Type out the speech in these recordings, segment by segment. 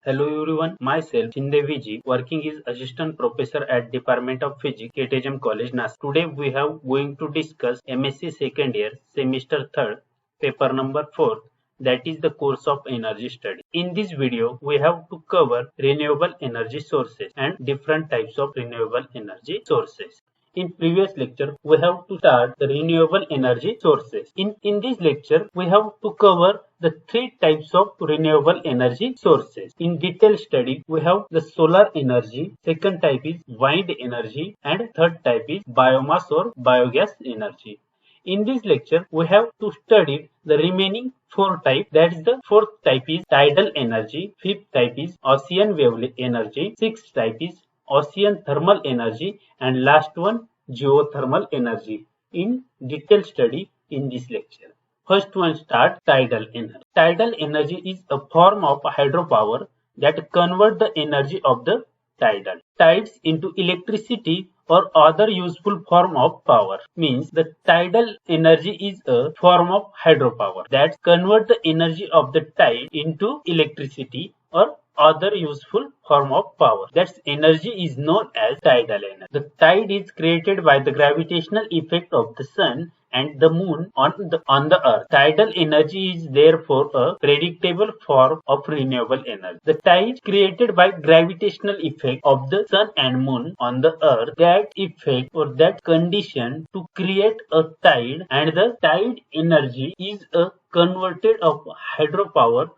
Hello everyone, myself Shinde Viji, working as Assistant Professor at Department of Physics, KTHM College, Nashik. Today we have going to discuss MSc second year, semester 3rd, paper number 4, that is the course of energy study. In this video, we have to cover renewable energy sources and different types of renewable energy sources. In previous lecture, we have to start the renewable energy sources. In this lecture, we have to cover the three types of renewable energy sources. In detailed study, we have the solar energy, second type is wind energy, and third type is biomass or biogas energy. In this lecture, we have to study the remaining four types. That is, the fourth type is tidal energy, fifth type is ocean wave energy, sixth type is ocean thermal energy, and last one geothermal energy. In detailed study in this lecture. First one start tidal energy. Tidal energy is a form of hydropower that convert the energy of the tidal tides into electricity or other useful form of power. Means the tidal energy is a form of hydropower that convert the energy of the tide into electricity or other useful form of power. That energy is known as tidal energy. The tide is created by the gravitational effect of the sun and the moon on the earth. Tidal energy is therefore a predictable form of renewable energy. The tide created by gravitational effect of the sun and moon on the earth, that effect or that condition to create a tide, and the tide energy is a converted of hydropower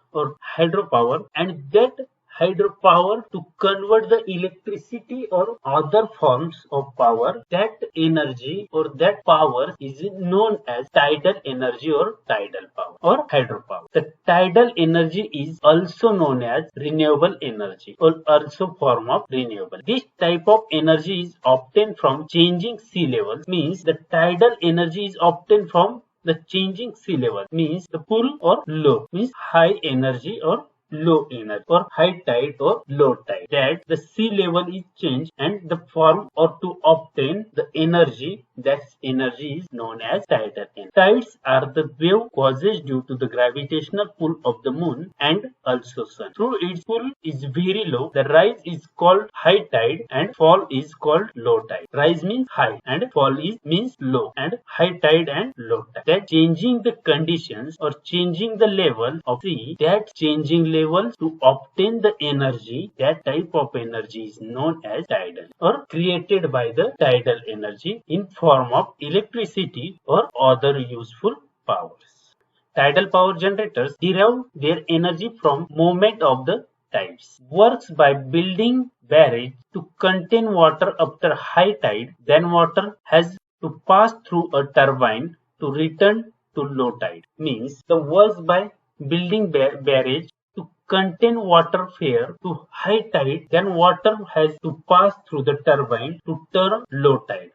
and that hydropower to convert the electricity or other forms of power. That energy or that power is known as tidal energy or tidal power or hydropower. The tidal energy is also known as renewable energy or also form of renewable. This type of energy is obtained from changing sea levels. Means the tidal energy is obtained from the changing sea level, means the full or low, means high energy or low energy, or high tide or low tide, that the sea level is changed and the form or to obtain the energy, that energy is known as tidal energy. Tides are the wave causes due to the gravitational pull of the moon and also sun. Through its pull is very low, the rise is called high tide and fall is called low tide. Rise means high and fall is means low, and high tide and low tide. That changing the conditions or changing the level of sea, that changing level to obtain the energy, that type of energy is known as tidal or created by the tidal energy in form of electricity or other useful powers. Tidal power generators derive their energy from movement of the tides. Works by building barrage to contain water after high tide, then water has to pass through a turbine to return to low tide. Means the works by building barrage to contain water fair to high tide, then water has to pass through the turbine to turn low tide.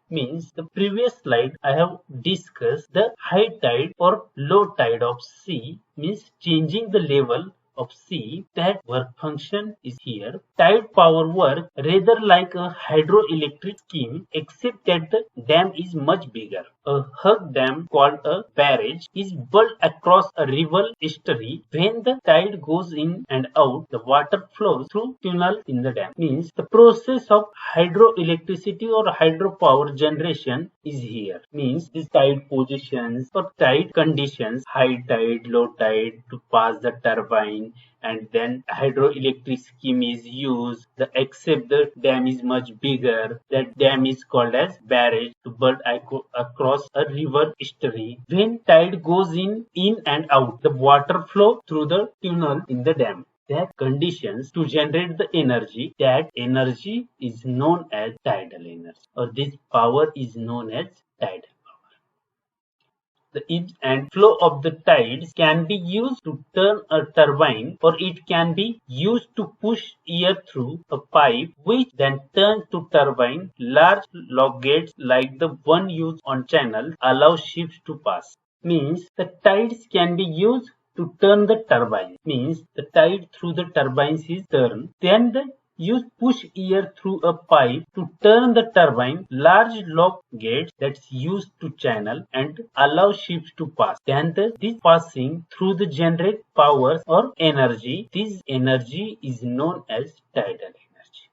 Means the previous slide I have discussed the high tide or low tide of sea, means changing the level of sea. That work function is here. Tide power work rather like a hydroelectric scheme, except that the dam is much bigger. A hug dam called a barrage is built across a river estuary. When the tide goes in and out, the water flows through tunnels in the dam. Means the process of hydroelectricity or hydropower generation is here. Means the tide positions or tide conditions, high tide, low tide to pass the turbine, and then hydroelectric scheme is used. The except the dam is much bigger, that dam is called as barrage to build across a river estuary. When tide goes in and out, the water flow through the tunnel in the dam. That conditions to generate the energy, that energy is known as tidal energy, or this power is known as tidal. The ebb and flow of the tides can be used to turn a turbine, or it can be used to push air through a pipe which then turns to turbine. Large log gates like the one used on channels allow ships to pass. Means the tides can be used to turn the turbine. Means the tide through the turbines is turned. Then the use push air through a pipe to turn the turbine. Large lock gates that's used to channel and allow ships to pass. Then this passing through the generate power or energy. This energy is known as tidal energy.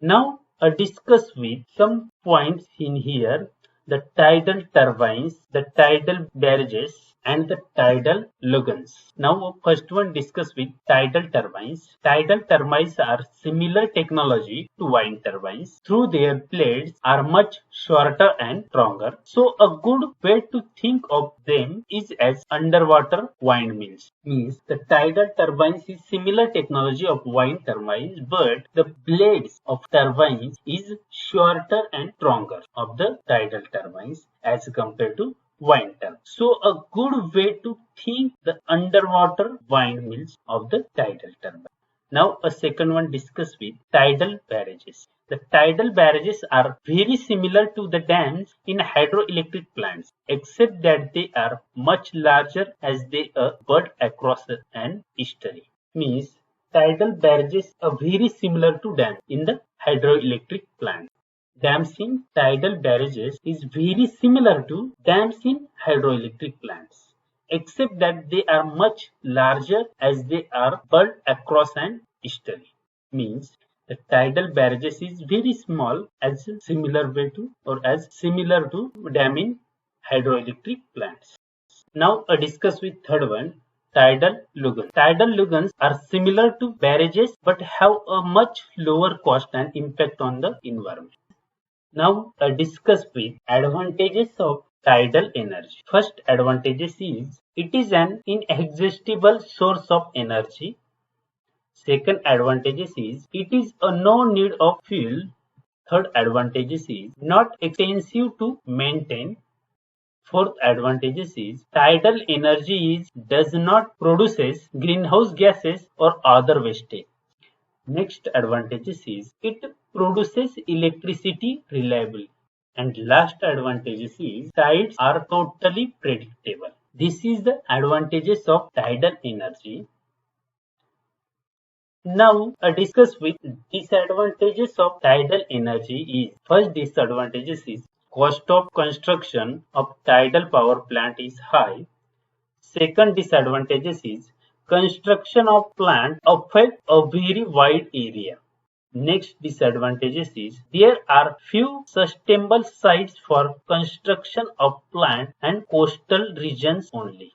Now discuss with some points in here: the tidal turbines, the tidal barrages, and the tidal lagoons. Now first one discuss with tidal turbines. Tidal turbines are similar technology to wind turbines. Through their blades are much shorter and stronger. So a good way to think of them is as underwater windmills. Means the tidal turbines is similar technology of wind turbines, but the blades of turbines is shorter and stronger of the tidal turbines as compared to wind turbine. So a good way to think the underwater windmills of the tidal turbine. Now a second one discuss with tidal barrages. The tidal barrages are very similar to the dams in hydroelectric plants, except that they are much larger as they are built across an estuary. Means tidal barrages are very similar to dams in the hydroelectric plant. Dams in tidal barrages is very similar to dams in hydroelectric plants, except that they are much larger as they are built across an estuary. Means the tidal barrages is very small as similar way to or as similar to dam in hydroelectric plants. Now discuss with third one, tidal lagoons. Tidal lagoons are similar to barrages but have a much lower cost and impact on the environment. Now discuss with advantages of tidal energy. First advantages is it is an inexhaustible source of energy. Second advantages is it is a no need of fuel. Third advantages is not expensive to maintain. Fourth advantages is tidal energy is does not produces greenhouse gases or other wastage. Next advantages is it produces electricity reliably. And last advantages is tides are totally predictable. This is the advantages of tidal energy. Now discuss with disadvantages of tidal energy is first disadvantages is cost of construction of tidal power plant is high. Second disadvantages is construction of plant affect a very wide area. Next disadvantages is there are few sustainable sites for construction of plant and coastal regions only.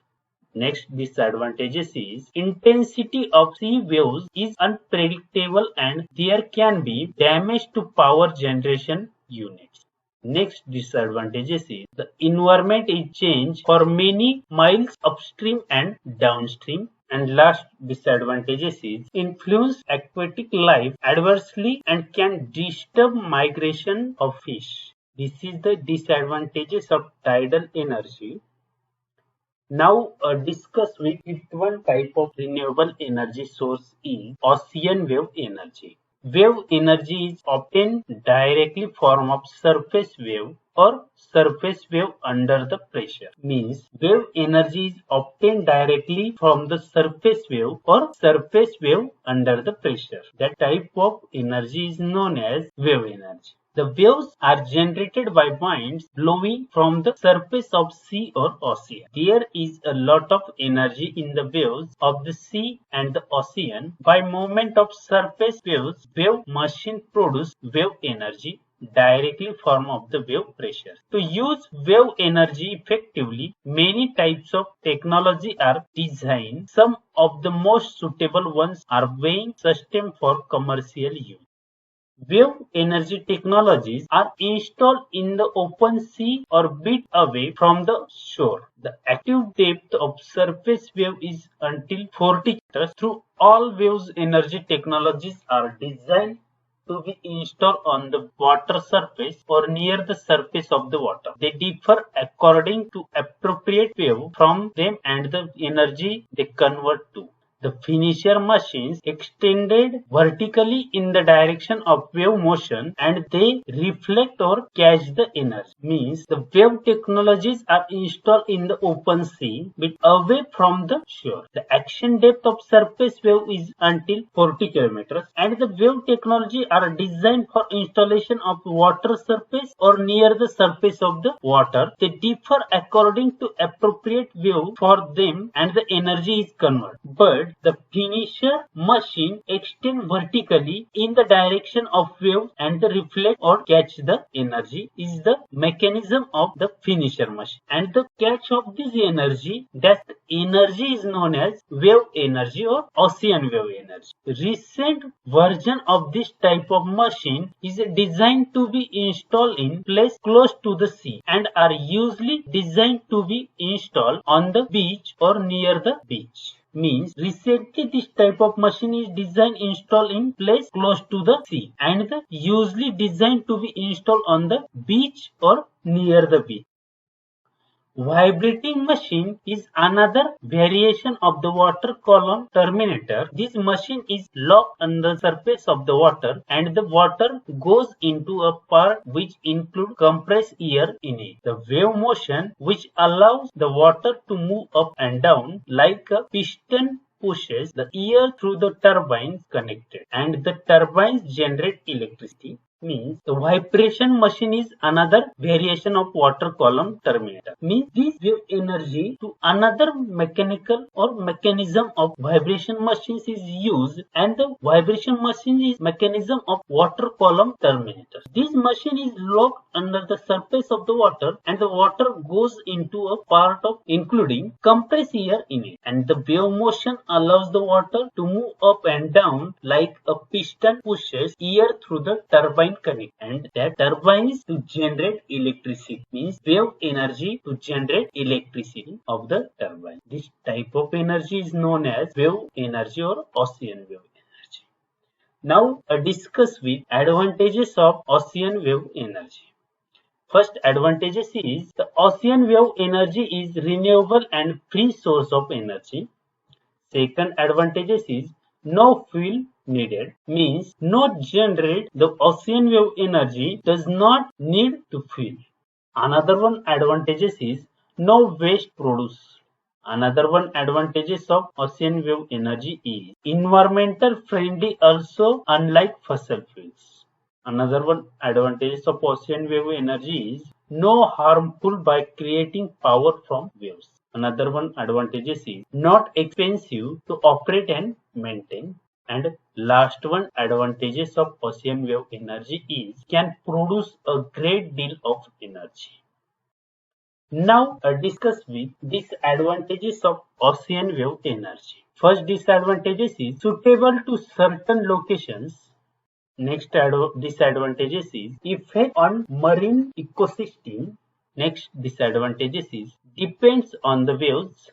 Next disadvantages is intensity of sea waves is unpredictable and there can be damage to power generation units. Next disadvantages is the environment is changed for many miles upstream and downstream. And last disadvantages is influence aquatic life adversely and can disturb migration of fish. This is the disadvantages of tidal energy. Now discuss with one type of renewable energy source is ocean wave energy. Wave energy is obtained directly from of surface wave or surface wave under the pressure. Means wave energy is obtained directly from the surface wave or surface wave under the pressure. That type of energy is known as wave energy. The waves are generated by winds blowing from the surface of sea or ocean. There is a lot of energy in the waves of the sea and the ocean. By movement of surface waves, wave machine produce wave energy directly from of the wave pressure. To use wave energy effectively, many types of technology are designed. Some of the most suitable ones are being sustained for commercial use. Wave energy technologies are installed in the open sea or bit away from the shore. The active depth of surface wave is until 40 meters. Through all waves energy technologies are designed to be installed on the water surface or near the surface of the water. They differ according to appropriate wave from them and the energy they convert to. The finisher machines extended vertically in the direction of wave motion and they reflect or catch the energy. Means the wave technologies are installed in the open sea but away from the shore. The action depth of surface wave is until 40 kilometers and the wave technology are designed for installation of water surface or near the surface of the water. They differ according to appropriate wave for them and the energy is converted. But the finisher machine extend vertically in the direction of wave and the reflect or catch the energy is the mechanism of the finisher machine. And the catch of this energy, that energy is known as wave energy or ocean wave energy. Recent version of this type of machine is designed to be installed in place close to the sea and are usually designed to be installed on the beach or near the beach. Means recently this type of machine is designed installed in place close to the sea and usually designed to be installed on the beach or near the beach. Vibrating machine is another variation of the water column terminator. This machine is locked on the surface of the water and the water goes into a part which includes compressed air in it. The wave motion which allows the water to move up and down like a piston pushes the air through the turbines connected and the turbines generate electricity. Means the vibration machine is another variation of water column terminator. Means this wave energy to another mechanical or mechanism of vibration machines is used and the vibration machine is mechanism of water column terminator. This machine is locked under the surface of the water and the water goes into a part of including compressed air in it and the wave motion allows the water to move up and down like a piston pushes air through the turbine connect and that turbines to generate electricity. Means wave energy to generate electricity of the turbine. This type of energy is known as wave energy or ocean wave energy. Now discuss with advantages of ocean wave energy. First advantages is the ocean wave energy is renewable and free source of energy. Second advantages is no fuel needed. Means no generate the ocean wave energy does not need to fuel. Another one advantages is no waste produced. Another one advantages of ocean wave energy is environmental friendly also unlike fossil fuels. Another one advantages of ocean wave energy is no harmful by creating power from waves. Another one advantages is not expensive to operate and maintain. And last one advantages of ocean wave energy is can produce a great deal of energy. Now discuss with disadvantages of ocean wave energy. First disadvantages is suitable to certain locations. Next disadvantages is effect on marine ecosystem. Next disadvantages is depends on the waves.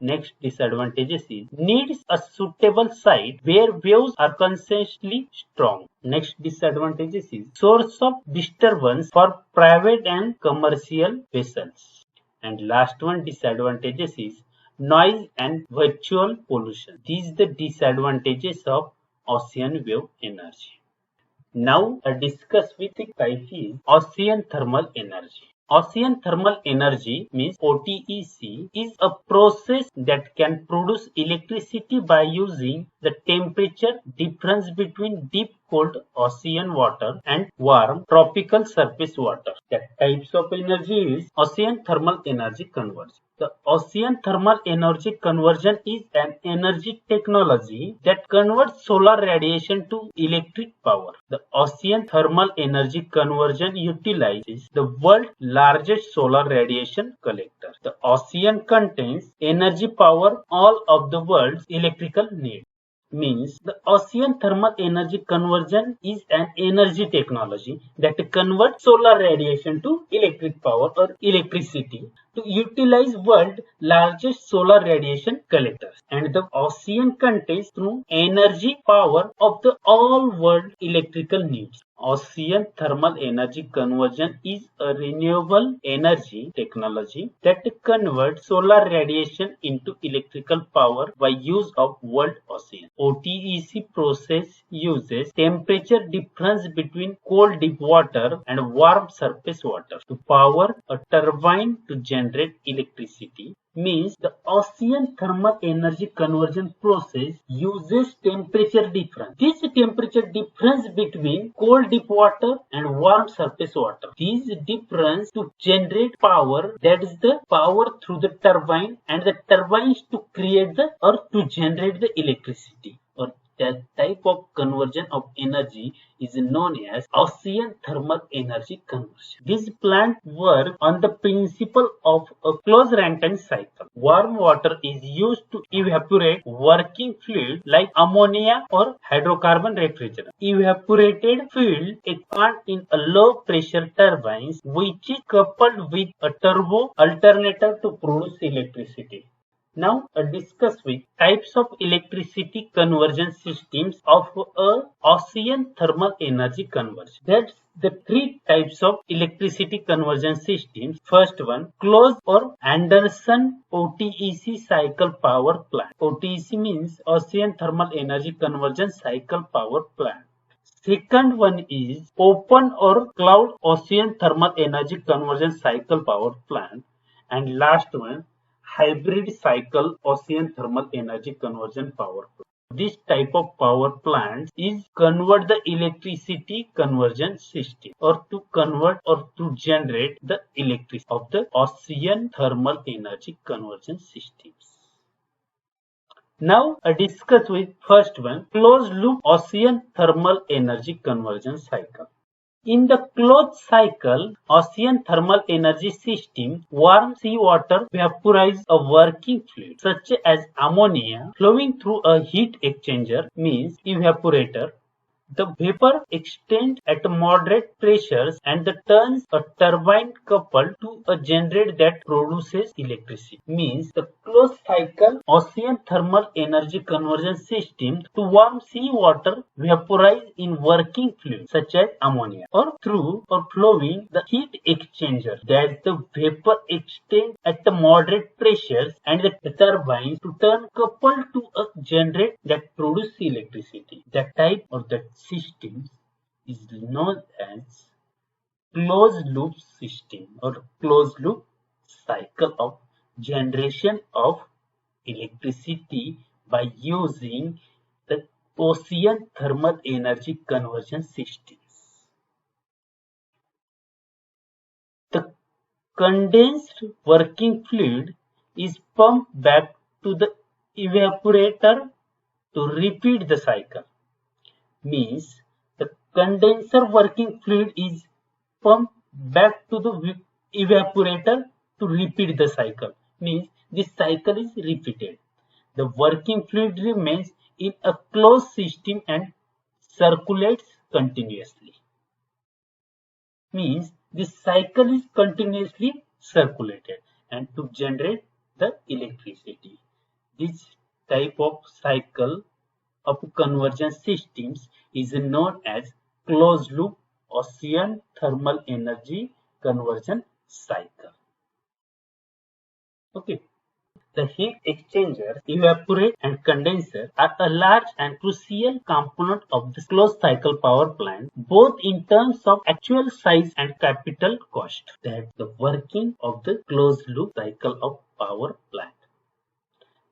Next disadvantages is needs a suitable site where waves are consistently strong. Next disadvantages is source of disturbance for private and commercial vessels. And last one disadvantages is noise and visual pollution. These are the disadvantages of ocean wave energy. Now discuss with the type is ocean thermal energy. Ocean thermal energy means OTEC is a process that can produce electricity by using the temperature difference between deep cold ocean water and warm tropical surface water. The types of energy is ocean thermal energy conversion. The ocean thermal energy conversion is an energy technology that converts solar radiation to electric power. The ocean thermal energy conversion utilizes the world's largest solar radiation collector. The ocean contains energy power all of the world's electrical needs. Means the ocean thermal energy conversion is an energy technology that converts solar radiation to electric power or electricity to utilize world largest solar radiation collectors, and the ocean contains through energy power of the all world electrical needs. Ocean thermal energy conversion is a renewable energy technology that converts solar radiation into electrical power by use of world ocean. OTEC process uses temperature difference between cold deep water and warm surface water to power a turbine to generate electricity. Means the ocean thermal energy conversion process uses temperature difference. This temperature difference between cold deep water and warm surface water. This difference to generate power, that is the power through the turbine, and the turbines to create the or to generate the electricity. Or that type of conversion of energy is known as ocean thermal energy conversion. This plant works on the principle of a closed Rankine cycle. Warm water is used to evaporate working fluid like ammonia or hydrocarbon refrigerant. Evaporated fluid expand in a low pressure turbines which is coupled with a turbo alternator to produce electricity. Now discuss with types of electricity conversion systems of a ocean thermal energy conversion. That's the three types of electricity conversion systems. First one, closed or Anderson OTEC cycle power plant. OTEC means Ocean Thermal Energy Conversion Cycle Power Plant. Second one is open or cloud ocean thermal energy conversion cycle power plant. And last one, hybrid cycle ocean thermal energy conversion power plant. This type of power plant is convert the electricity conversion system or to convert or to generate the electricity of the ocean thermal energy conversion systems. Now I discuss with first one, closed loop ocean thermal energy conversion cycle. In the closed cycle ocean thermal energy system, warm seawater vaporizes a working fluid such as ammonia flowing through a heat exchanger means evaporator. The vapor extends at moderate pressures and turns a turbine coupled to a generator that produces electricity. Means the closed cycle ocean thermal energy conversion system to warm seawater vaporize in working fluid such as ammonia or through or flowing the heat exchanger that the vapor extends at the moderate pressures and the turbines to turn coupled to a generator that produces electricity. That type or that system is known as closed loop system or closed loop cycle of generation of electricity by using the ocean thermal energy conversion systems. The condensed working fluid is pumped back to the evaporator to repeat the cycle. Means the condenser working fluid is pumped back to the evaporator to repeat the cycle. Means this cycle is repeated. The working fluid remains in a closed system and circulates continuously. Means this cycle is continuously circulated and to generate the electricity. This type of cycle of conversion systems is known as closed loop ocean thermal energy conversion cycle. Okay. The heat exchanger, evaporator and condenser are a large and crucial component of the closed cycle power plant, both in terms of actual size and capital cost. That's the working of the closed loop cycle of power plant.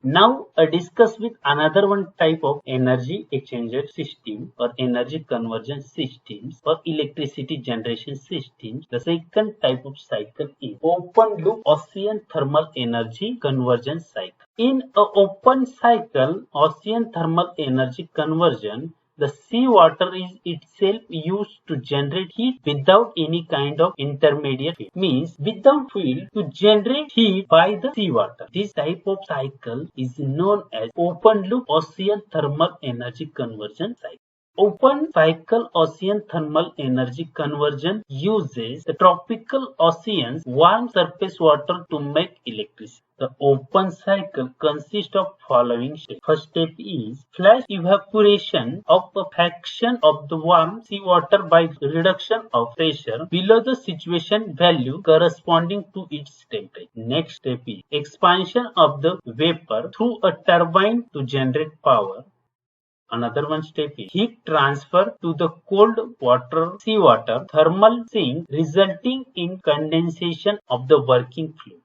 Now I discuss with another one type of energy exchanger system or energy conversion systems or electricity generation systems. The second type of cycle is open loop ocean thermal energy conversion cycle. In an open cycle ocean thermal energy conversion, the seawater is itself used to generate heat without any kind of intermediate heat. Means without fuel to generate heat by the seawater. This type of cycle is known as open loop ocean thermal energy conversion cycle. Open cycle ocean thermal energy conversion uses the tropical ocean's warm surface water to make electricity. The open cycle consists of following steps. First step is flash evaporation of a fraction of the warm seawater by reduction of pressure below the saturation value corresponding to its temperature. Next step is expansion of the vapor through a turbine to generate power. Another one step is heat transfer to the cold water, seawater, thermal sink resulting in condensation of the working fluid.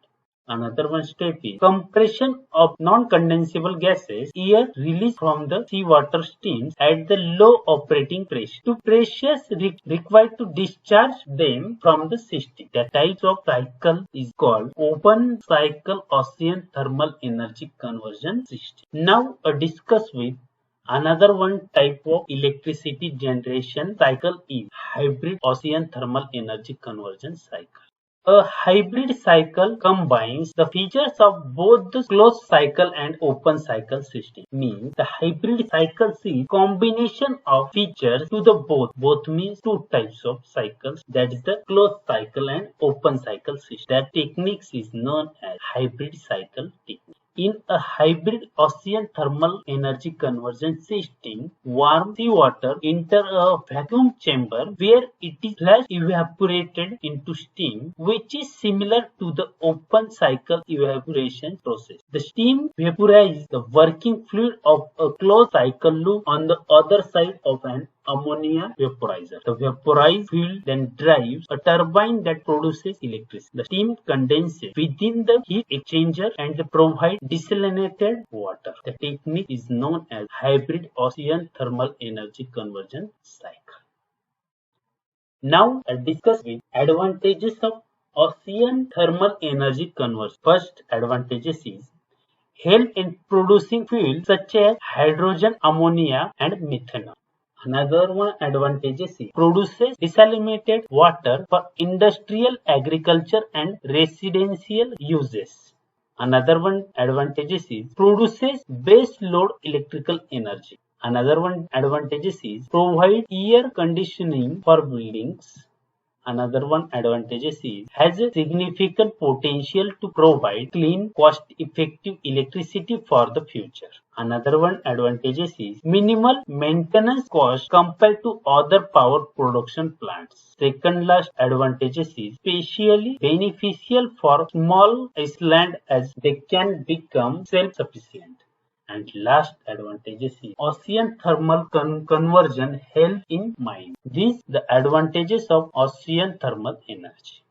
Another one step is compression of non-condensable gases, air released from the seawater steams at the low operating pressure to pressures required to discharge them from the system. The type of cycle is called open cycle ocean thermal energy conversion system. Now discuss with another one type of electricity generation cycle is hybrid ocean thermal energy conversion cycle. A hybrid cycle combines the features of both the closed cycle and open cycle system. Means the hybrid cycle is combination of features to the both. Both means two types of cycles. That is the closed cycle and open cycle system. That techniques is known as hybrid cycle technique. In a hybrid ocean thermal energy conversion system, warm seawater enters a vacuum chamber where it is flash evaporated into steam, which is similar to the open cycle evaporation process. The steam vaporizes the working fluid of a closed cycle loop on the other side of an ammonia vaporizer. The vaporized fluid then drives a turbine that produces electricity. The steam condenses within the heat exchanger and provides desalinated water. The technique is known as hybrid ocean thermal energy conversion cycle. Now I'll discuss with advantages of ocean thermal energy conversion. First advantages is help in producing fuels such as hydrogen, ammonia and methanol. Another one advantages is produces desalinated water for industrial, agriculture and residential uses. Another one advantages is produces base load electrical energy. Another one advantages is provide air conditioning for buildings. Another one advantages is has a significant potential to provide clean, cost-effective electricity for the future. Another one advantages is minimal maintenance cost compared to other power production plants. Second last advantages is especially beneficial for small islands as they can become self-sufficient. And last advantages is ocean thermal conversion help in mining. These the advantages of ocean thermal energy.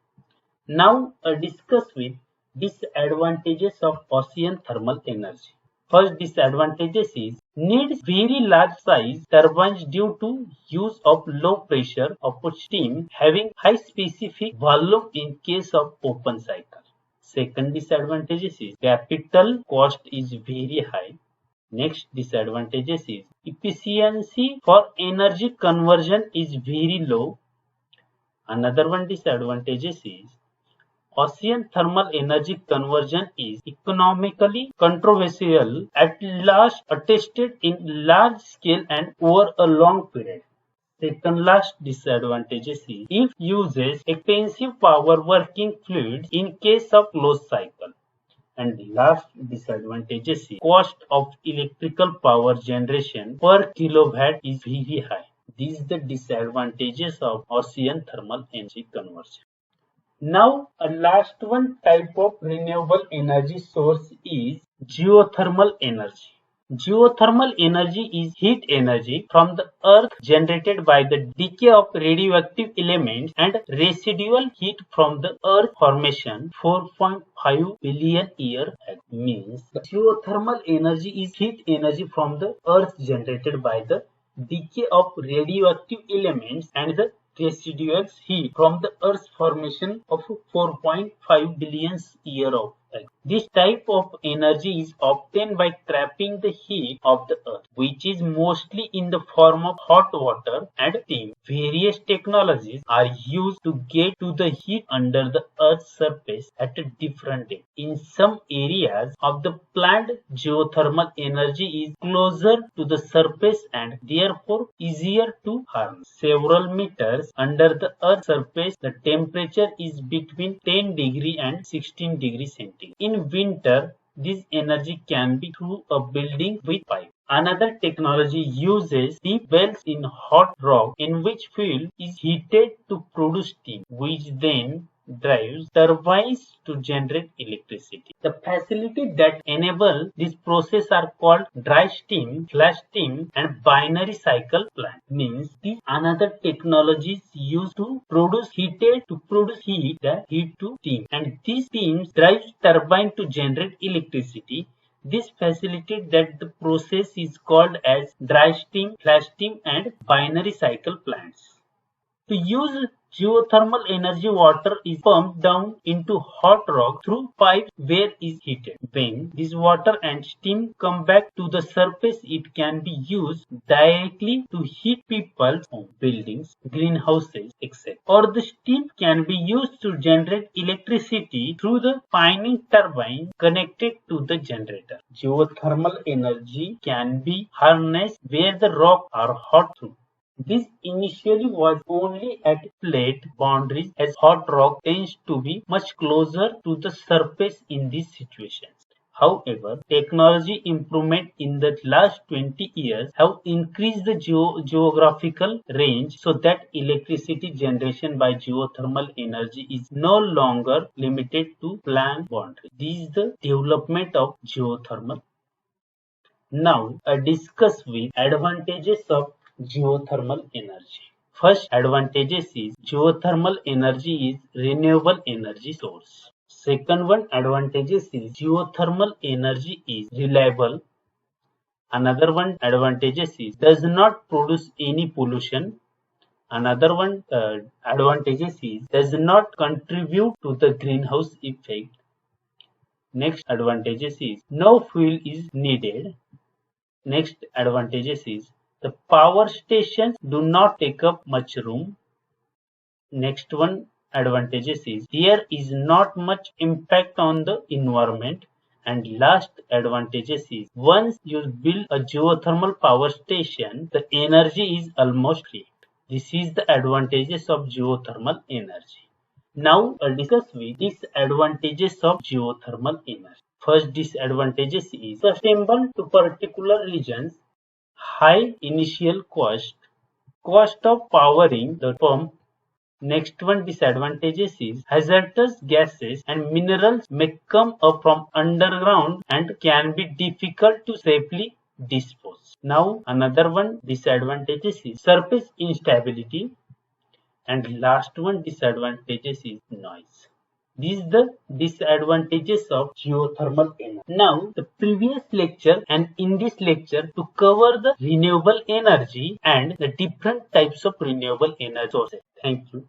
Now discuss with disadvantages of ocean thermal energy. First disadvantages is needs very large size turbines due to use of low pressure of steam having high specific volume in case of open cycle. Second disadvantages is capital cost is very high. Next disadvantages is efficiency for energy conversion is very low. Another one disadvantages is ocean thermal energy conversion is economically controversial at last attested in large scale and over a long period. Second last disadvantages is if uses expensive power working fluids in case of closed cycle. And last disadvantages is cost of electrical power generation per kilowatt is very high. These are the disadvantages of ocean thermal energy conversion. Now a last one type of renewable energy source is geothermal energy. Geothermal energy is heat energy from the earth generated by the decay of radioactive elements and residual heat from the earth formation 4.5 billion years ago. Means the geothermal energy is heat energy from the earth generated by the decay of radioactive elements and the residual heat from the earth's formation of 4.5 billion years This type of energy is obtained by trapping the heat of the earth, which is mostly in the form of hot water and steam. Various technologies are used to get to the heat under the earth's surface at a different depth. In some areas of the plant, geothermal energy is closer to the surface and therefore easier to harness. Several meters under the earth's surface, the temperature is between 10 degree and 16 degree centigrade. In winter, this energy can be through a building with pipe. Another technology uses deep wells in hot rock in which fuel is heated to produce steam, which then drives turbines to generate electricity. The facilities that enable this process are called dry steam, flash steam, and binary cycle plant. Means these another technologies used to produce heat that heat to steam, and these steams drives turbine to generate electricity. This facilitates that the process is called as dry steam, flash steam, and binary cycle plants. To use geothermal energy, water is pumped down into hot rock through pipes where it is heated. When this water and steam come back to the surface, it can be used directly to heat people's homes, buildings, greenhouses, etc. Or the steam can be used to generate electricity through the spinning turbine connected to the generator. Geothermal energy can be harnessed where the rocks are hot through. This initially was only at plate boundaries, as hot rock tends to be much closer to the surface in these situations. However, technology improvement in the last 20 years have increased the geographical range so that electricity generation by geothermal energy is no longer limited to plant boundaries. This is the development of geothermal. Now, I discuss with advantages of geothermal energy. First advantages is geothermal energy is renewable energy source. Second one advantages is geothermal energy is reliable. Another one advantages is does not produce any pollution. Another one advantages is does not contribute to the greenhouse effect. Next advantages is no fuel is needed. Next advantages is the power stations do not take up much room. Next one advantages is there is not much impact on the environment. And last advantages is once you build a geothermal power station, the energy is almost free. This is the advantages of geothermal energy. Now I'll discuss with disadvantages of geothermal energy. First disadvantages is sustainable to particular regions, high initial cost of powering the pump. Next one disadvantages is hazardous gases and minerals may come up from underground and can be difficult to safely dispose. Now another one disadvantages is surface instability, and last one disadvantages is noise. These are the disadvantages of geothermal energy. Now, the previous lecture and in this lecture to cover the renewable energy and the different types of renewable energy sources. Thank you.